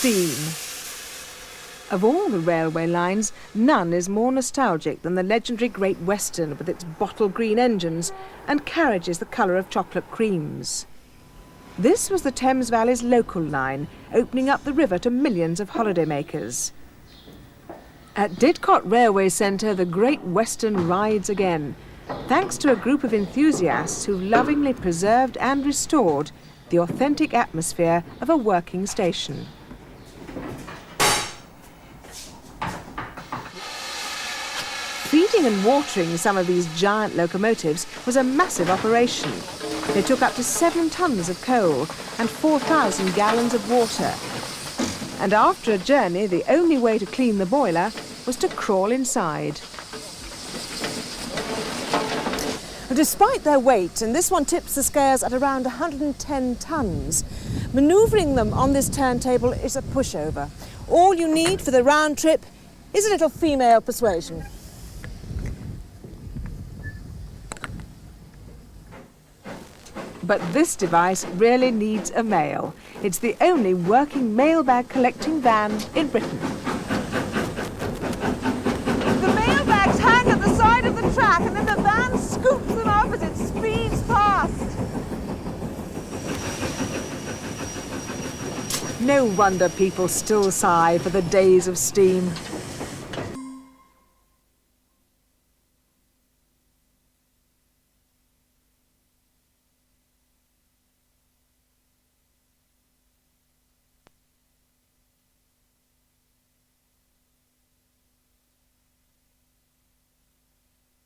steam. Of all the railway lines, none is more nostalgic than the legendary Great Western with its bottle green engines and carriages the colour of chocolate creams. This was the Thames Valley's local line, opening up the river to millions of holidaymakers. At Didcot Railway Centre, the Great Western rides again, thanks to a group of enthusiasts who've lovingly preserved and restored the authentic atmosphere of a working station. Feeding and watering some of these giant locomotives was a massive operation. They took up to 7 tons of coal and 4,000 gallons of water. And after a journey, the only way to clean the boiler was to crawl inside. Despite their weight, and this one tips the scales at around 110 tons, manoeuvring them on this turntable is a pushover. All you need for the round trip is a little female persuasion. But this device really needs a male. It's the only working mailbag collecting van in Britain. The mailbags hang at the side of the track and then the van scoops them up as it speeds past. No wonder people still sigh for the days of steam.